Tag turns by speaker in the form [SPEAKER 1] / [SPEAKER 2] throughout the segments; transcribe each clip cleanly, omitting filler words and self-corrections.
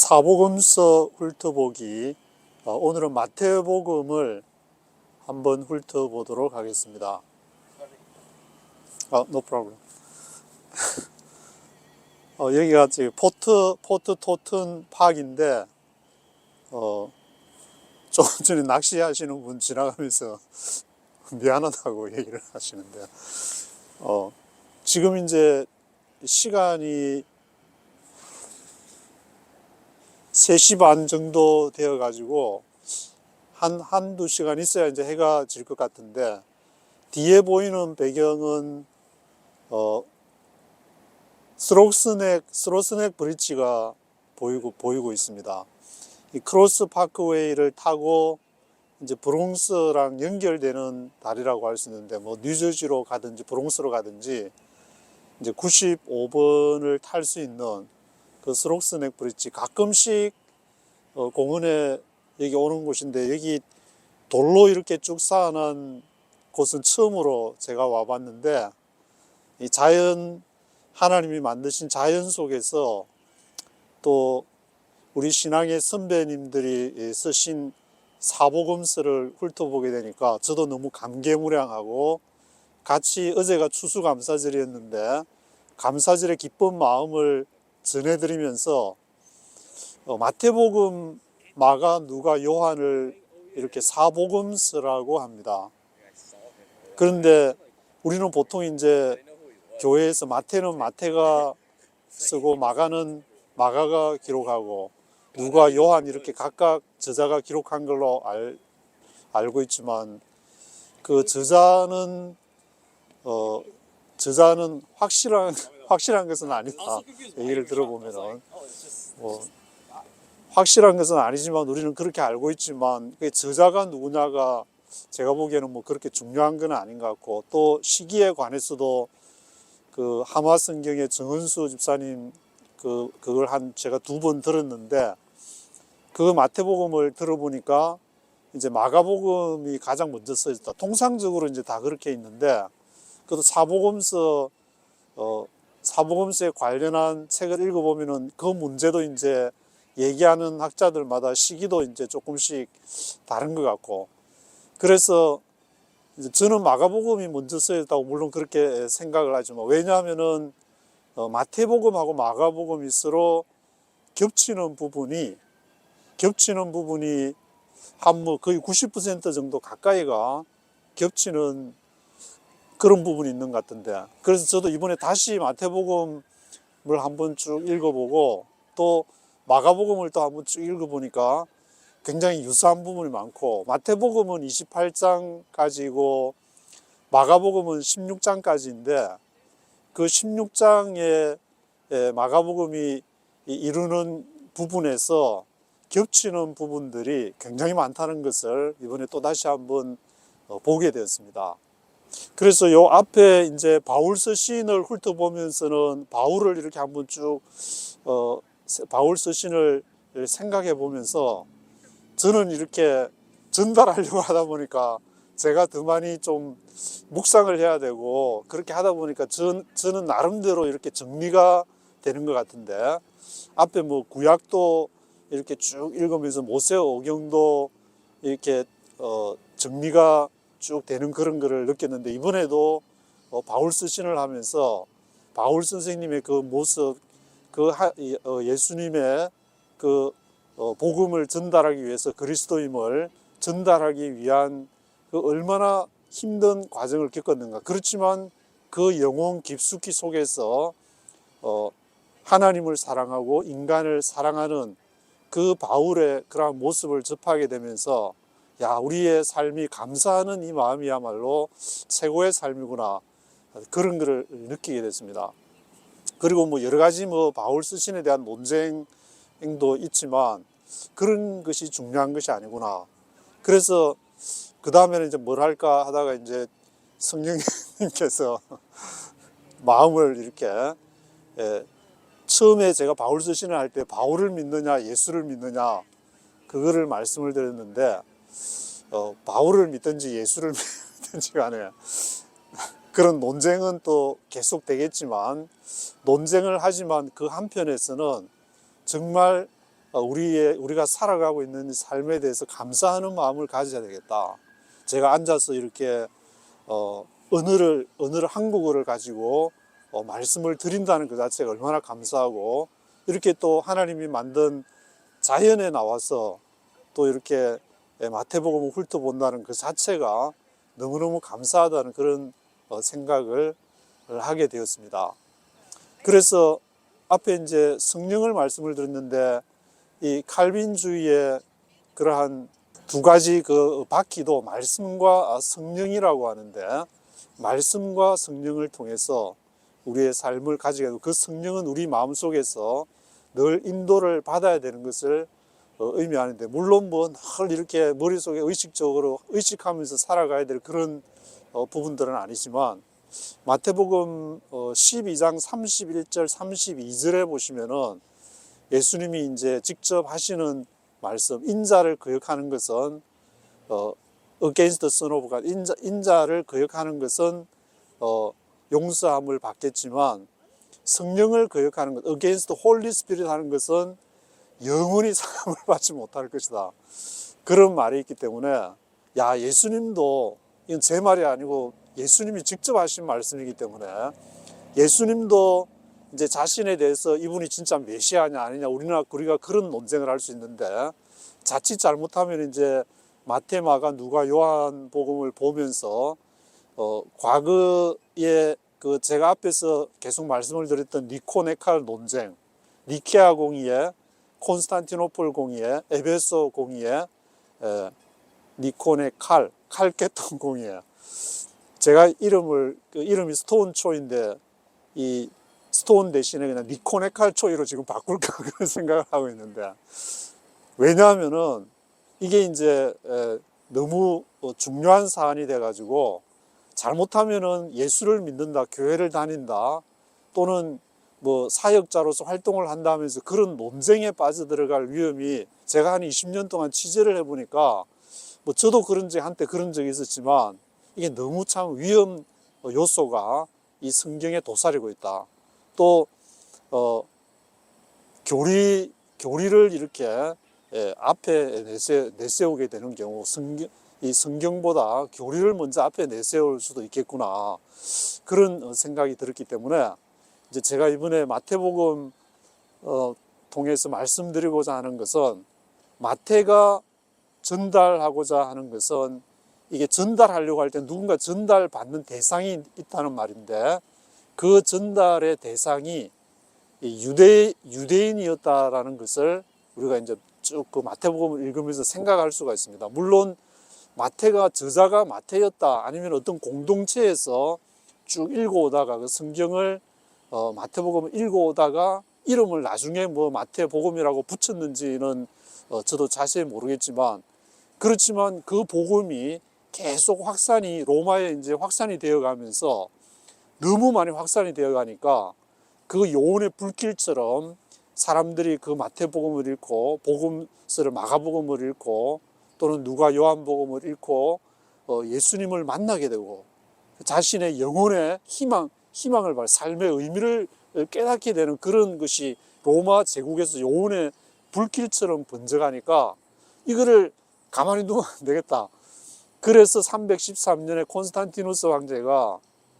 [SPEAKER 1] 사복음서 훑어보기. 오늘은 마태복음을 한번 훑어보도록 하겠습니다. No problem. 여기가 지금 포트 토튼 파크인데, 조금 전에 낚시하시는 분 지나가면서 미안하다고 얘기를 하시는데, 지금 이제 시간이 3시 반 정도 되어 가지고 한두 시간 있어야 이제 해가 질 것 같은데, 뒤에 보이는 배경은 스로스넥 브릿지가 보이고 있습니다. 이 크로스 파크웨이를 타고 이제 브롱스랑 연결되는 다리라고 할 수 있는데, 뭐 뉴저지로 가든지 브롱스로 가든지 이제 95번을 탈 수 있는 그 스로스넥 브릿지, 가끔씩 공원에 여기 오는 곳인데, 여기 돌로 이렇게 쭉 쌓아놓은 곳은 처음으로 제가 와봤는데, 이 자연, 하나님이 만드신 자연 속에서 또 우리 신앙의 선배님들이 쓰신 사복음서를 훑어보게 되니까 저도 너무 감개무량하고, 같이 어제가 추수감사절이었는데 감사절의 기쁜 마음을 전해드리면서 마태복음, 마가, 누가, 요한을 이렇게 사복음서라고 합니다. 그런데 우리는 보통 이제 교회에서 마태는 마태가 쓰고 마가는 마가가 기록하고 누가, 요한 이렇게 각각 저자가 기록한 걸로 알고 있지만, 그 저자는 확실한 것은 아니다. 얘기를 들어보면은 확실한 것은 아니지만 우리는 그렇게 알고 있지만, 그 저자가 누구냐가 제가 보기에는 뭐 그렇게 중요한 건 아닌 것 같고, 또 시기에 관해서도 그 하마성경의 정은수 집사님 그걸 제가 2번 들었는데, 그 마태복음을 들어보니까 이제 마가복음이 가장 먼저 써졌다. 통상적으로 이제 다 그렇게 있는데, 그래도 사복음서에 관련한 책을 읽어보면은 그 문제도 이제 얘기하는 학자들마다 시기도 이제 조금씩 다른 것 같고, 그래서 이제 저는 마가복음이 먼저 쓰였다고 물론 그렇게 생각을 하지만, 왜냐하면은 마태복음하고 마가복음이 서로 겹치는 부분이 한 뭐 거의 90% 정도 가까이가 겹치는 그런 부분이 있는 것 같은데, 그래서 저도 이번에 다시 마태복음을 한번 쭉 읽어보고 또 마가복음을 또 한번 쭉 읽어보니까 굉장히 유사한 부분이 많고, 마태복음은 28장까지고 마가복음은 16장까지인데, 그 16장에 마가복음이 이루는 부분에서 겹치는 부분들이 굉장히 많다는 것을 이번에 또 다시 한번 보게 되었습니다. 그래서 요 앞에 이제 바울서 시인을 훑어보면서는 바울을 이렇게 한번 쭉 바울서 시인을 생각해 보면서, 저는 이렇게 전달하려고 하다 보니까 제가 더 많이 좀 묵상을 해야 되고, 그렇게 하다 보니까 저는 나름대로 이렇게 정리가 되는 것 같은데, 앞에 뭐 구약도 이렇게 쭉 읽으면서 모세오경도 이렇게 정리가 쭉 되는 그런 거를 느꼈는데, 이번에도 바울 서신을 하면서 바울 선생님의 그 모습, 예수님의 복음을 전달하기 위해서 그리스도임을 전달하기 위한 얼마나 힘든 과정을 겪었는가. 그렇지만 그 영혼 깊숙이 속에서 하나님을 사랑하고 인간을 사랑하는 그 바울의 그러한 모습을 접하게 되면서, 야, 우리의 삶이 감사하는 이 마음이야말로 최고의 삶이구나, 그런 것을 느끼게 됐습니다. 그리고 뭐 여러 가지 바울 서신에 대한 논쟁도 있지만 그런 것이 중요한 것이 아니구나. 그래서 그 다음에는 이제 뭘 할까 하다가 이제 성령님께서 마음을 이렇게, 처음에 제가 바울 서신을 할 때 바울을 믿느냐 예수를 믿느냐 그거를 말씀을 드렸는데, 바울을 믿든지 예수를 믿든지 간에 그런 논쟁은 또 계속 되겠지만, 논쟁을 하지만 그 한편에서는 정말 우리가 살아가고 있는 삶에 대해서 감사하는 마음을 가져야 되겠다. 제가 앉아서 이렇게 언어를 한국어를 가지고 말씀을 드린다는 그 자체가 얼마나 감사하고, 이렇게 또 하나님이 만든 자연에 나와서 또 이렇게 마태복음을 훑어본다는 그 자체가 너무너무 감사하다는 그런 생각을 하게 되었습니다. 그래서 앞에 이제 성령을 말씀을 드렸는데, 이 칼빈주의의 그러한 두 가지 그 바퀴도 말씀과 성령이라고 하는데, 말씀과 성령을 통해서 우리의 삶을 가지게 되고, 그 성령은 우리 마음속에서 늘 인도를 받아야 되는 것을 의미하는데, 물론 뭐 늘 이렇게 머릿속에 의식하면서 살아가야 될 그런 부분들은 아니지만, 마태복음 12장 31절 32절에 보시면은 예수님이 이제 직접 하시는 말씀, 인자를 거역하는 것은 against the son of God, 인자를 거역하는 것은 용서함을 받겠지만, 성령을 거역하는 것, against the Holy Spirit 하는 것은 영원히 사함을 받지 못할 것이다. 그런 말이 있기 때문에, 야, 예수님도, 이건 제 말이 아니고 예수님이 직접 하신 말씀이기 때문에, 예수님도 이제 자신에 대해서 이분이 진짜 메시아냐 아니냐 우리가 그런 논쟁을 할 수 있는데, 자칫 잘못하면 이제 마태, 마가, 누가, 요한 복음을 보면서 과거에 그 제가 앞에서 계속 말씀을 드렸던 니코네칼 논쟁, 니케아 공의회, 콘스탄티노폴 공의회, 에베소 공의회, 니코네칼, 칼케톤 공의회. 제가 이름이 스톤초인데, 이 스톤 대신에 그냥 니코네칼 초이로 지금 바꿀까 그런 생각을 하고 있는데, 왜냐하면은 이게 이제 너무 중요한 사안이 돼가지고, 잘못하면은 예수를 믿는다, 교회를 다닌다, 또는 뭐 사역자로서 활동을 한다면서 그런 논쟁에 빠져들어갈 위험이, 제가 한 20년 동안 취재를 해보니까, 뭐 저도 한때 그런 적이 있었지만, 이게 너무 참 위험 요소가 이 성경에 도사리고 있다. 또 교리를 이렇게 앞에 내세우게 되는 경우, 이 성경보다 교리를 먼저 앞에 내세울 수도 있겠구나, 그런 생각이 들었기 때문에, 이제 제가 이번에 마태복음 통해서 말씀드리고자 하는 것은, 마태가 전달하고자 하는 것은, 이게 전달하려고 할 때 누군가 전달받는 대상이 있다는 말인데, 그 전달의 대상이 유대인이었다라는 것을 우리가 이제 쭉 그 마태복음을 읽으면서 생각할 수가 있습니다. 물론 저자가 마태였다, 아니면 어떤 공동체에서 쭉 읽어오다가 그 성경을 마태복음을 읽어오다가 이름을 나중에 뭐 마태복음이라고 붙였는지는 저도 자세히 모르겠지만, 그렇지만 그 복음이 계속 로마에 이제 확산이 되어 가면서, 너무 많이 확산이 되어 가니까 그 요원의 불길처럼 사람들이 그 마태복음을 읽고, 복음서를 마가복음을 읽고, 또는 누가 요한복음을 읽고 예수님을 만나게 되고, 자신의 영혼의 희망을 삶의 의미를 깨닫게 되는 그런 것이 로마 제국에서 요원의 불길처럼 번져가니까, 이거를 가만히 두면 안 되겠다. 그래서 313년에 콘스탄티누스 황제가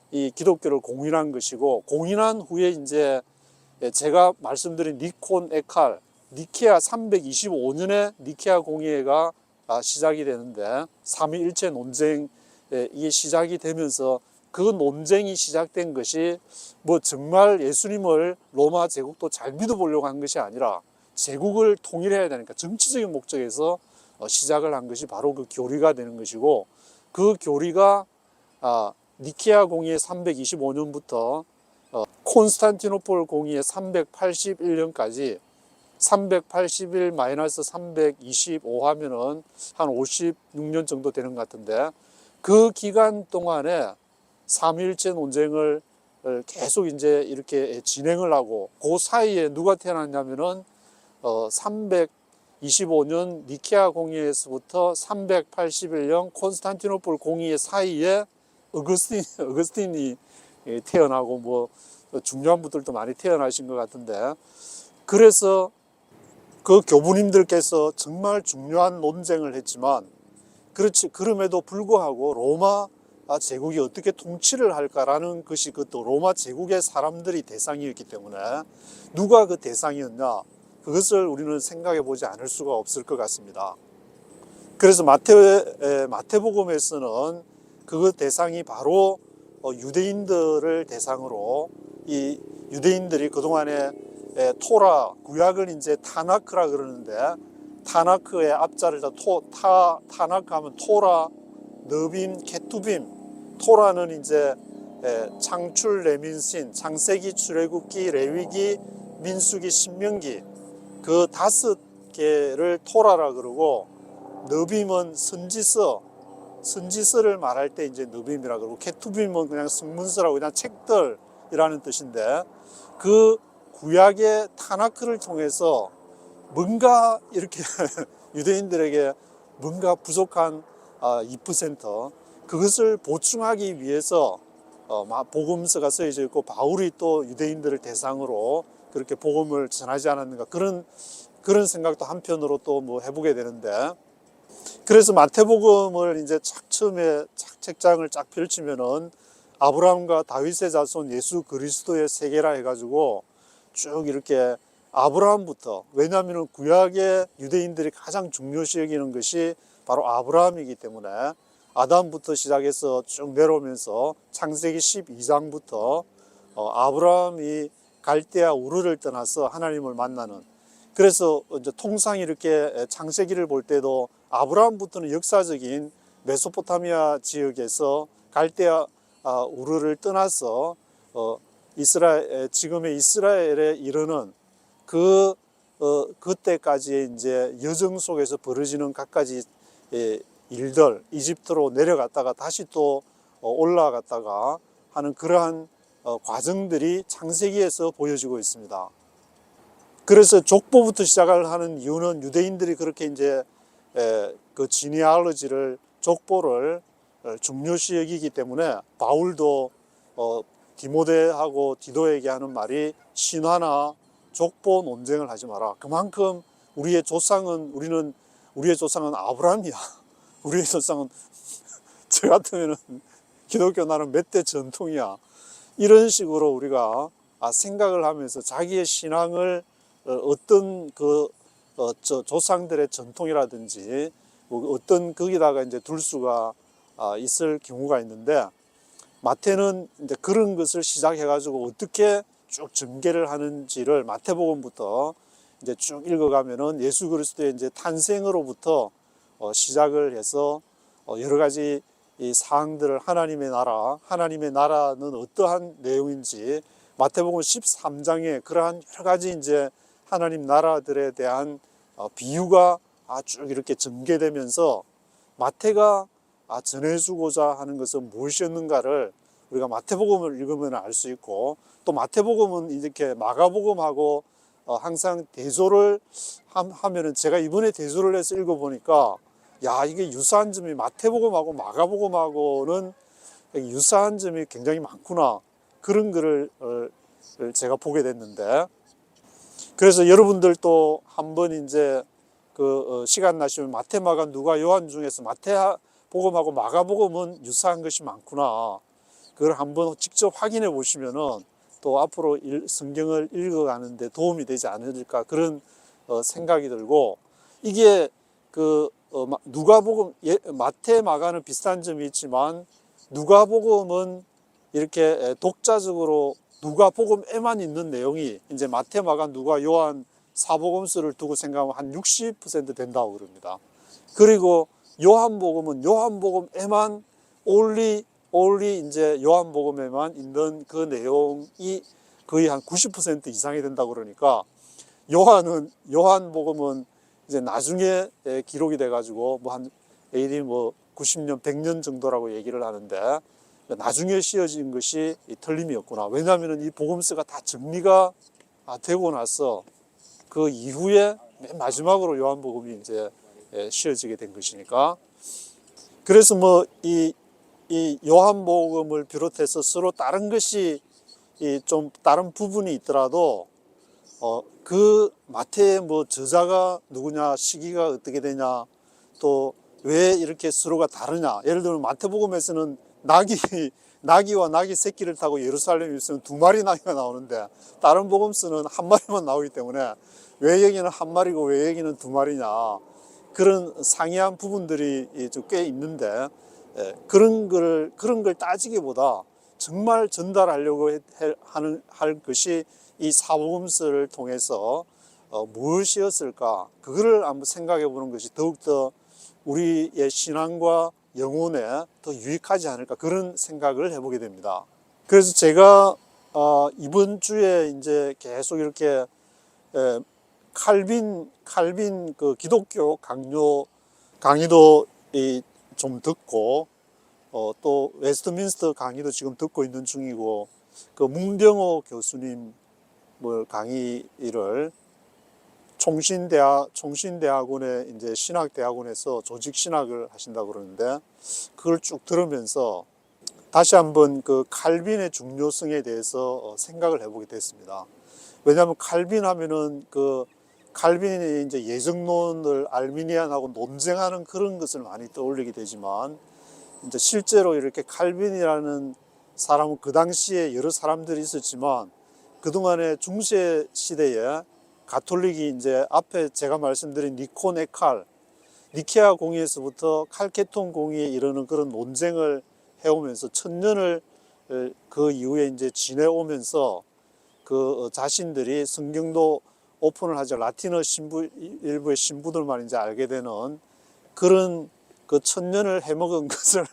[SPEAKER 1] 이 기독교를 공인한 것이고, 공인한 후에 이제 제가 말씀드린 니케아 325년에 니케아 공의회가 시작이 되는데, 삼위일체 논쟁이 시작이 되면서, 그 논쟁이 시작된 것이 뭐 정말 예수님을 로마 제국도 잘 믿어보려고 한 것이 아니라, 제국을 통일해야 되니까 정치적인 목적에서 시작을 한 것이 바로 그 교리가 되는 것이고, 그 교리가 니케아 공의회 325년부터 콘스탄티노폴 공의회 381년까지, 381 마이너스 325 하면은 한 56년 정도 되는 것 같은데, 그 기간 동안에 삼위일체 논쟁을 계속 이제 이렇게 진행을 하고, 그 사이에 누가 태어났냐면은 325년 니케아 공의회에서부터 381년 콘스탄티노폴 공의회 사이에 어거스틴이 태어나고, 뭐 중요한 분들도 많이 태어나신 것 같은데, 그래서 그 교부님들께서 정말 중요한 논쟁을 했지만, 그렇지, 그럼에도 불구하고 로마 제국이 어떻게 통치를 할까라는 것이 그것도 로마 제국의 사람들이 대상이었기 때문에 누가 그 대상이었냐, 그것을 우리는 생각해 보지 않을 수가 없을 것 같습니다. 그래서 마태복음에서는 그 대상이 바로 유대인들을 대상으로, 이 유대인들이 그동안에 토라, 구약을 이제 타나크라 그러는데, 타나크의 앞자를 타나크 하면 토라, 너빔, 케투빔. 토라는 이제 창출, 레민신, 창세기, 출애굽기, 레위기, 민수기, 신명기, 그 5개를 토라라 그러고, 너빔은 선지서를 말할 때 이제 너빔이라 그러고, 케투빔은 그냥 성문서라고 그냥 책들이라는 뜻인데, 그 구약의 타나크를 통해서 뭔가 이렇게 유대인들에게 뭔가 부족한 2% 그것을 보충하기 위해서 복음서가 쓰여져 있고, 바울이 또 유대인들을 대상으로 그렇게 복음을 전하지 않았는가, 그런 생각도 한편으로 또 뭐 해보게 되는데, 그래서 마태복음을 이제 처음에 책장을 쫙 펼치면은 아브라함과 다윗의 자손 예수 그리스도의 세계라 해가지고 쭉 이렇게 아브라함부터, 왜냐하면 구약의 유대인들이 가장 중요시 여기는 것이 바로 아브라함이기 때문에 아담부터 시작해서 쭉 내려오면서 창세기 12장부터 아브라함이 갈대아 우르를 떠나서 하나님을 만나는, 그래서 이제 통상 이렇게 창세기를 볼 때도 아브라함부터는 역사적인 메소포타미아 지역에서 갈대아 우르를 떠나서 지금의 이스라엘에 이르는 그때까지의 이제 여정 속에서 벌어지는 갖가지 일들, 이집트로 내려갔다가 다시 또 올라갔다가 하는 그러한 과정들이 창세기에서 보여지고 있습니다. 그래서 족보부터 시작을 하는 이유는 유대인들이 그렇게 이제 그 지니알로지를, 족보를 중요시 여기기 때문에 바울도 디모데하고 디도에게 하는 말이 신화나 족보 논쟁을 하지 마라. 그만큼 우리의 조상은 아브라함이야. 우리의 조상은 저 같으면은 기독교 나는 몇 대 전통이야. 이런 식으로 우리가 생각을 하면서 자기의 신앙을 어떤 조상들의 전통이라든지 어떤 거기다가 이제 둘 수가 있을 경우가 있는데, 마태는 이제 그런 것을 시작해가지고 어떻게 쭉 전개를 하는지를 마태복음부터 이제 쭉 읽어가면은 예수 그리스도의 이제 탄생으로부터 시작을 해서 여러 가지 이 사항들을, 하나님의 나라는 어떠한 내용인지 마태복음 13장에 그러한 여러 가지 이제 하나님 나라들에 대한 비유가 쭉 이렇게 전개되면서 마태가 전해주고자 하는 것은 무엇이었는가를 우리가 마태복음을 읽으면 알 수 있고, 또 마태복음은 이렇게 마가복음하고 항상 대조를 하면은, 제가 이번에 대조를 해서 읽어보니까 야, 이게 유사한 점이 마태복음하고 마가복음하고는 유사한 점이 굉장히 많구나, 그런 글을 제가 보게 됐는데, 그래서 여러분들도 한번 이제 시간 나시면 마태, 마가, 누가, 요한 중에서 마태복음하고 마가복음은 유사한 것이 많구나, 그걸 한번 직접 확인해 보시면은 또 앞으로 성경을 읽어가는데 도움이 되지 않을까, 그런 생각이 들고, 이게 누가복음, 마태, 마가는 비슷한 점이 있지만 누가복음은 이렇게 독자적으로 누가복음에만 있는 내용이 이제 마태, 마가, 누가, 요한 사복음서를 두고 생각하면 한 60% 된다고 그럽니다. 그리고 요한복음은 요한복음에만 올리 이제 요한복음에만 있는 그 내용이 거의 한 90% 이상이 된다고 그러니까, 요한복음은 이제 나중에 기록이 돼가지고 한 AD 90년, 100년 정도라고 얘기를 하는데, 나중에 씌어진 것이 틀림이었구나. 왜냐하면 이 복음서가 다 정리가 되고 나서 그 이후에 맨 마지막으로 요한복음이 이제 씌어지게 된 것이니까. 그래서 이 요한복음을 비롯해서 서로 다른 것이 좀 다른 부분이 있더라도 그 마태의 뭐 저자가 누구냐, 시기가 어떻게 되냐, 또 왜 이렇게 서로가 다르냐. 예를 들면 마태복음에서는 나귀와 나귀 새끼를 타고 예루살렘에서는 2마리 나귀가 나오는데 다른 복음서는 1마리만 나오기 때문에 왜 여기는 1마리고 왜 여기는 2마리냐, 그런 상이한 부분들이 꽤 있는데, 그런 걸 따지기보다 정말 전달하려고 할 것이 이 사복음서를 통해서 무엇이었을까, 그거를 한번 생각해 보는 것이 더욱더 우리의 신앙과 영혼에 더 유익하지 않을까, 그런 생각을 해보게 됩니다. 그래서 제가 이번 주에 이제 계속 이렇게 칼빈 그 기독교 강의도 좀 듣고, 또 웨스트민스터 강의도 지금 듣고 있는 중이고, 그 문병호 교수님 뭐 강의를 총신대학원의 이제 신학대학원에서 조직신학을 하신다고 그러는데, 그걸 쭉 들으면서 다시 한번 그 칼빈의 중요성에 대해서 생각을 해보게 됐습니다. 왜냐하면 칼빈 하면은 그 칼빈이 이제 예정론을 알미니안하고 논쟁하는 그런 것을 많이 떠올리게 되지만, 이제 실제로 이렇게 칼빈이라는 사람은 그 당시에 여러 사람들이 있었지만, 그동안의 중세 시대에 가톨릭이 이제 앞에 제가 말씀드린 니콘 에칼, 니케아 공의에서부터 칼케톤 공의에 이르는 그런 논쟁을 해오면서 1000년을 그 이후에 이제 지내오면서 그 자신들이 성경도 오픈을 하죠. 라틴어 일부의 신부들만 이제 알게 되는 그런 그 1000년을 해먹은 것을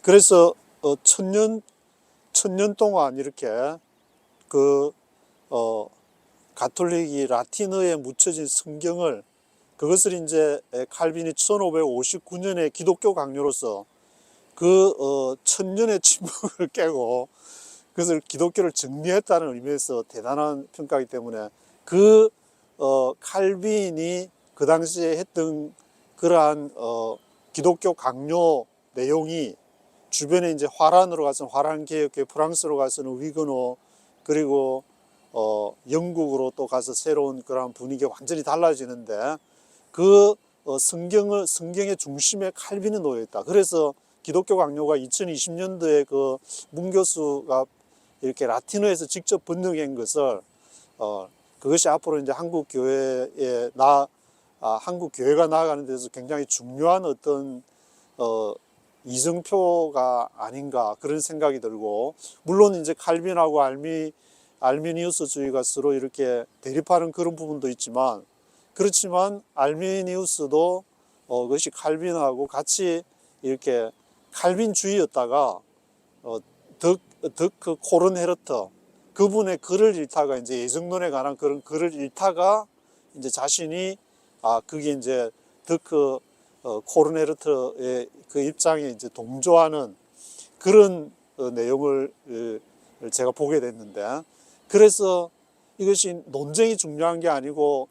[SPEAKER 1] 그래서 1000년 동안 이렇게 가톨릭이 라틴어에 묻혀진 성경을, 그것을 이제 칼빈이 1559년에 기독교 강요로서 그 1000년의 침묵을 깨고 그것을 기독교를 정리했다는 의미에서 대단한 평가이기 때문에, 그 칼빈이 그 당시에 했던 그러한 기독교 강요 내용이 주변에 이제 화란으로 가서는 화란개혁교, 프랑스로 가서는 위그노, 그리고 영국으로 또 가서 새로운 그런 분위기가 완전히 달라지는데, 그 성경의 중심에 칼빈이 놓여 있다. 그래서 기독교 강요가 2020년도에 그 문 교수가 이렇게 라틴어에서 직접 번역한 것을 그것이 앞으로 이제 한국 교회가 나아가는 데서 굉장히 중요한 어떤 이정표가 아닌가, 그런 생각이 들고, 물론 이제 칼빈하고 알미니우스주의가 서로 이렇게 대립하는 그런 부분도 있지만, 그렇지만 알미니우스도 그것이 칼빈하고 같이 이렇게 칼빈주의였다가 덕크 코른헤르터, 그분의 글을 읽다가 이제 예정론에 관한 그런 글을 읽다가 이제 자신이 그게 이제 덕크 코른헤르터의 그 입장에 이제 동조하는 그런 내용을 제가 보게 됐는데, 그래서 이것이 논쟁이 중요한 게 아니고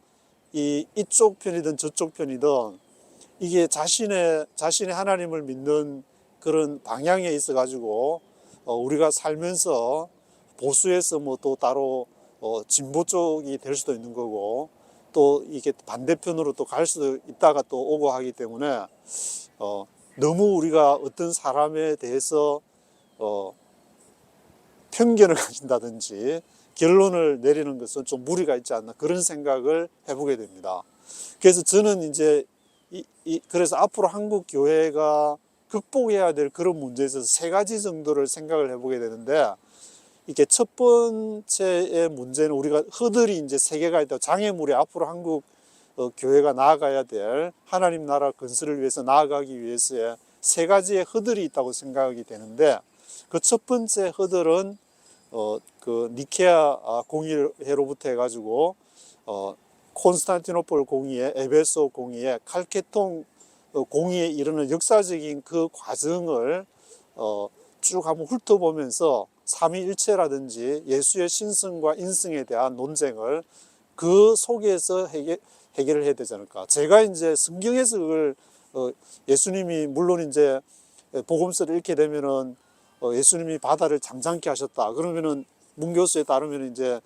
[SPEAKER 1] 이쪽 편이든 저쪽 편이든 이게 자신의 하나님을 믿는 그런 방향에 있어 가지고 우리가 살면서 보수에서 뭐 또 따로 진보 쪽이 될 수도 있는 거고, 또 이게 반대편으로 또 갈 수도 있다가 또 오고 하기 때문에 너무 우리가 어떤 사람에 대해서 편견을 가진다든지 결론을 내리는 것은 좀 무리가 있지 않나, 그런 생각을 해보게 됩니다. 그래서 저는 이제 그래서 앞으로 한국 교회가 극복해야 될 그런 문제에 있어서 3가지 정도를 생각을 해보게 되는데, 이게 첫 번째의 문제는 우리가 허들이 이제 3개가 있다. 장애물이 앞으로 한국 교회가 나아가야 될 하나님 나라 건설을 위해서 나아가기 위해서의 3가지의 허들이 있다고 생각이 되는데, 그 첫 번째 허들은 그 니케아 공의회로부터 해가지고 콘스탄티노폴 공의회, 에베소 공의회, 칼케톤 공의에 이르는 역사적인 그 과정을 쭉 한번 훑어보면서 삼위일체라든지 예수의 신성과 인성에 대한 논쟁을 그 속에서 해결을 해야 되지 않을까. 제가 이제 성경에서 그걸 예수님이 물론 이제 복음서를 읽게 되면은 예수님이 바다를 잠잠케 하셨다. 그러면은 문교수에 따르면 이제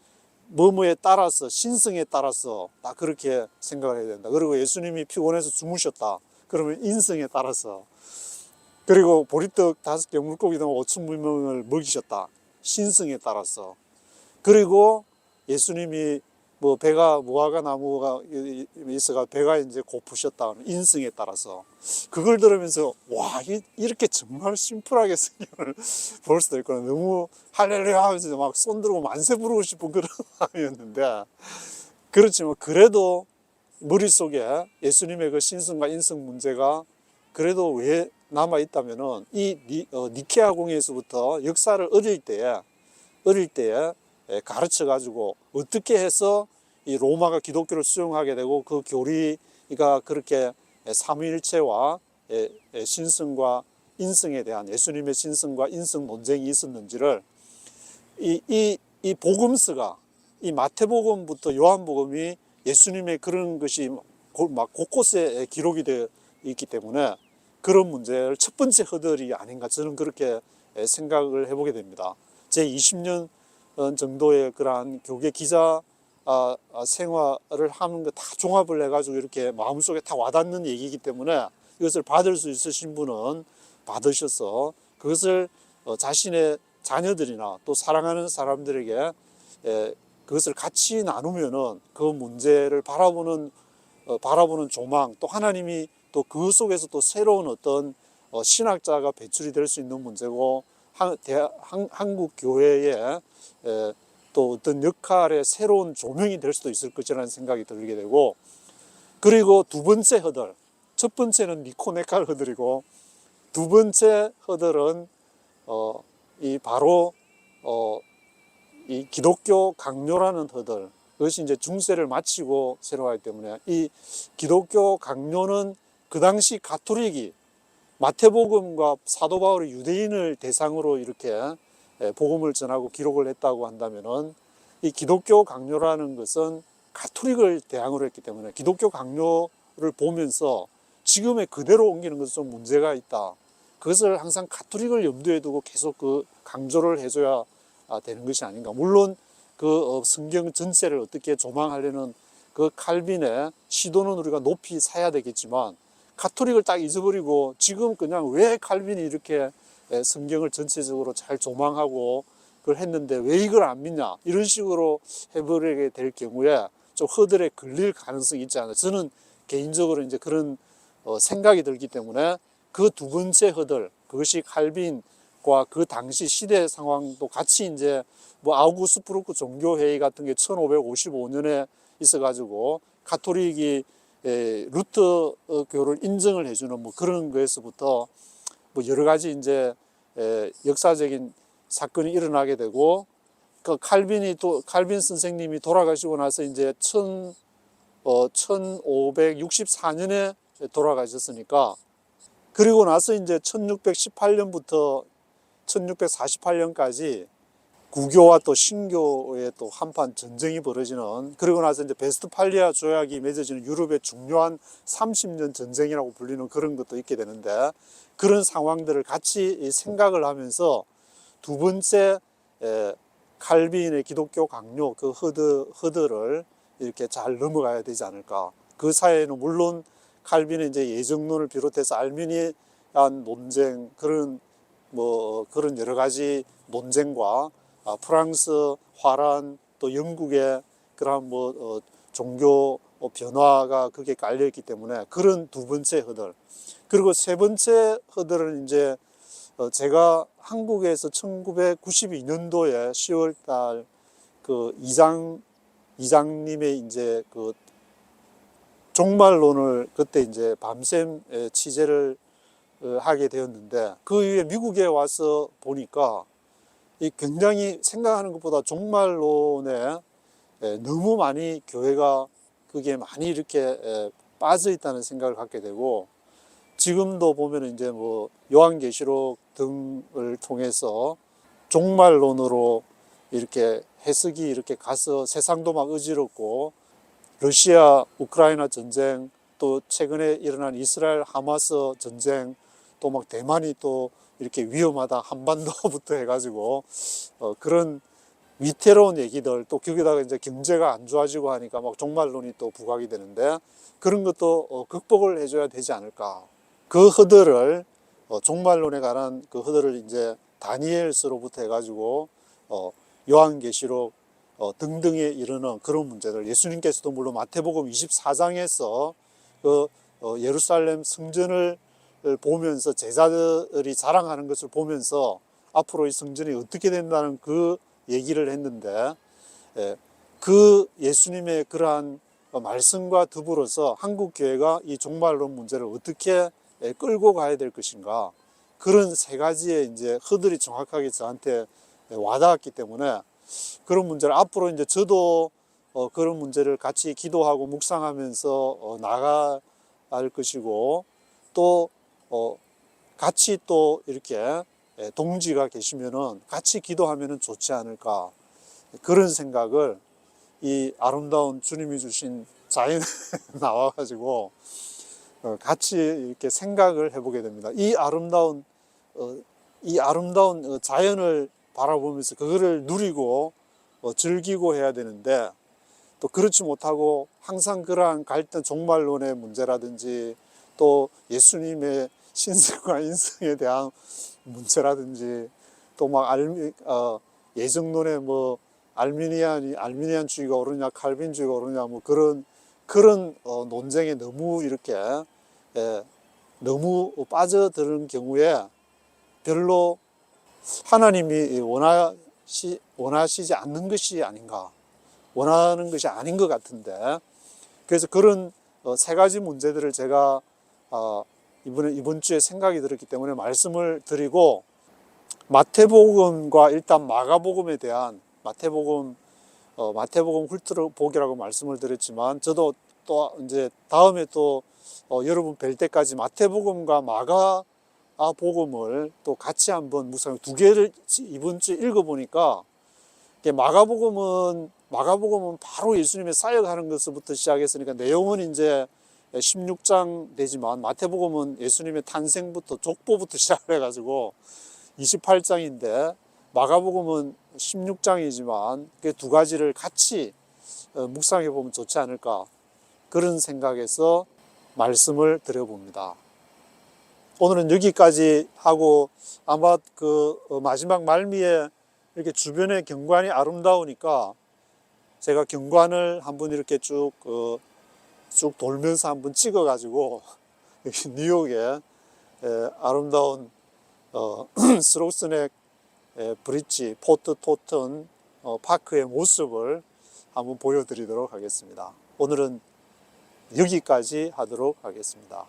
[SPEAKER 1] 뭐뭐에 따라서 신성에 따라서 딱 그렇게 생각을 해야 된다. 그리고 예수님이 피곤해서 주무셨다. 그러면 인성에 따라서. 그리고 보리떡 5개 물고기 등 5,000명을 먹이셨다. 신성에 따라서. 그리고 예수님이 뭐 배가 무화과 나무가 있어가 배가 이제 고프셨다. 인성에 따라서. 그걸 들으면서 와 이렇게 정말 심플하게 성경을 볼 수도 있구나. 너무 할렐루야 하면서 막 손 들고 만세 부르고 싶은 그런 마음이었는데, 그렇지만 그래도 머릿속에 예수님의 그 신성과 인성 문제가 그래도 왜 남아 있다면은 이 니케아 공회에서부터 역사를 어릴 때에 가르쳐 가지고 어떻게 해서 이 로마가 기독교를 수용하게 되고 그 교리가 그렇게 삼위일체와 신성과 인성에 대한 예수님의 신성과 인성 논쟁이 있었는지를 이 복음서가 이 마태복음부터 요한복음이 예수님의 그런 것이 막 곳곳에 기록이 되어 있기 때문에 그런 문제를 첫 번째 허들이 아닌가 저는 그렇게 생각을 해보게 됩니다. 제 20년 정도의 그러한 교계 기자 생활을 하는 거 다 종합을 해가지고 이렇게 마음속에 다 와닿는 얘기이기 때문에 이것을 받을 수 있으신 분은 받으셔서 그것을 자신의 자녀들이나 또 사랑하는 사람들에게 그것을 같이 나누면은 그 문제를 바라보는 조망, 또 하나님이 또 그 속에서 또 새로운 어떤 신학자가 배출이 될 수 있는 문제고 한국 교회의 또 어떤 역할의 새로운 조명이 될 수도 있을 것이라는 생각이 들게 되고, 그리고 두 번째 허들, 첫 번째는 니코네칼 허들이고 두 번째 허들은 이 기독교 강요라는 허들, 그것이 이제 중세를 마치고 새로워하기 때문에 이 기독교 강요는 그 당시 가톨릭이 마태복음과 사도 바울이 유대인을 대상으로 이렇게 복음을 전하고 기록을 했다고 한다면은 이 기독교 강요라는 것은 가톨릭을 대상으로 했기 때문에 기독교 강요를 보면서 지금의 그대로 옮기는 것은 좀 문제가 있다. 그것을 항상 가톨릭을 염두에 두고 계속 그 강조를 해줘야 되는 것이 아닌가. 물론 그 성경 전체를 어떻게 조망하려는 그 칼빈의 시도는 우리가 높이 사야 되겠지만 가톨릭을 딱 잊어버리고 지금 그냥 왜 칼빈이 이렇게 성경을 전체적으로 잘 조망하고 그걸 했는데 왜 이걸 안 믿냐 이런 식으로 해버리게 될 경우에 좀 허들에 걸릴 가능성이 있지 않나. 저는 개인적으로 이제 그런 생각이 들기 때문에 그 두 번째 허들, 그것이 칼빈과 그 당시 시대 상황도 같이 이제 뭐 아우구스부르크 종교회의 같은 게 1555년에 있어가지고 가톨릭이 루터교를 인정을 해주는 뭐 그런 거에서부터 뭐 여러 가지 이제 역사적인 사건이 일어나게 되고, 그 칼빈 선생님이 돌아가시고 나서 이제 1564년에 돌아가셨으니까, 그리고 나서 이제 1618년부터 1648년까지 구교와 또 신교의 또 한판 전쟁이 벌어지는, 그리고 나서 이제 베스트팔리아 조약이 맺어지는 유럽의 중요한 30년 전쟁이라고 불리는 그런 것도 있게 되는데, 그런 상황들을 같이 생각을 하면서 두 번째 칼빈의 기독교 강요 그 허들을 이렇게 잘 넘어가야 되지 않을까. 그 사이에는 물론 칼빈의 이제 예정론을 비롯해서 알미니안 논쟁, 그런 여러 가지 논쟁과 프랑스 화란, 또 영국의 그런 종교 변화가 거기에 깔려 있기 때문에 그런 두 번째 허들. 그리고 세 번째 허들은 이제 제가 한국에서 1992년도에 10월달 그 이장님의 이제 그 종말론을 그때 이제 밤샘 취재를 하게 되었는데, 그 이후에 미국에 와서 보니까 이 굉장히 생각하는 것보다 종말론에 너무 많이 교회가 그게 많이 이렇게 빠져 있다는 생각을 갖게 되고, 지금도 보면 이제 뭐 요한계시록 등을 통해서 종말론으로 이렇게 해석이 이렇게 가서 세상도 막 어지럽고, 러시아 우크라이나 전쟁, 또 최근에 일어난 이스라엘 하마스 전쟁, 또 막 대만이 또 이렇게 위험하다 한반도부터 해가지고 그런 위태로운 얘기들, 또 거기다가 이제 경제가 안 좋아지고 하니까 막 종말론이 또 부각이 되는데, 그런 것도 극복을 해줘야 되지 않을까. 그 허들을 종말론에 관한 그 허들을 이제 다니엘서로부터 해가지고 요한계시록 등등에 이르는 그런 문제들, 예수님께서도 물론 마태복음 24장에서 그 예루살렘 성전을 보면서 제자들이 자랑하는 것을 보면서 앞으로 이 성전이 어떻게 된다는 그 얘기를 했는데, 그 예수님의 그러한 말씀과 더불어서 한국교회가 이 종말론 문제를 어떻게 끌고 가야 될 것인가, 그런 세 가지의 이제 허들이 정확하게 저한테 와닿았기 때문에, 그런 문제를 앞으로 이제 저도 그런 문제를 같이 기도하고 묵상하면서 나아갈 것이고, 또 같이 또 이렇게 동지가 계시면은 같이 기도하면은 좋지 않을까, 그런 생각을 이 아름다운 주님이 주신 자연에 나와가지고 같이 이렇게 생각을 해보게 됩니다. 이 아름다운 자연을 바라보면서 그거를 누리고 즐기고 해야 되는데, 또 그렇지 못하고 항상 그러한 갈등, 종말론의 문제라든지 또 예수님의 신성과 인성에 대한 문제라든지, 또 막 예정론에 뭐 알미니안주의가 옳으냐 칼빈주의가 옳으냐 뭐 그런 논쟁에 너무 이렇게 너무 빠져드는 경우에 별로 하나님이 원하시지 않는 것이 아닌가, 원하는 것이 아닌 것 같은데, 그래서 그런 세 가지 문제들을 제가 이번 주에 생각이 들었기 때문에 말씀을 드리고, 마태복음과 일단 마가복음에 대한 마태복음 훑어보기라고 말씀을 드렸지만, 저도 또 이제 다음에 또 여러분 뵐 때까지 마태복음과 마가복음을 또 같이 한번 묵상, 두 개를 이번 주에 읽어보니까, 마가복음은 바로 예수님의 사역하는 것부터 시작했으니까 내용은 이제 16장 되지만, 마태복음은 예수님의 탄생부터 족보부터 시작을 해가지고 28장인데, 마가복음은 16장이지만 그 두 가지를 같이 묵상해 보면 좋지 않을까, 그런 생각에서 말씀을 드려봅니다. 오늘은 여기까지 하고, 아마 그 마지막 말미에 이렇게 주변의 경관이 아름다우니까 제가 경관을 한번 이렇게 쭉 돌면서 한번 찍어가지고 뉴욕의 아름다운 스로스넥 브릿지, 포트 토튼 파크의 모습을 한번 보여드리도록 하겠습니다. 오늘은 여기까지 하도록 하겠습니다.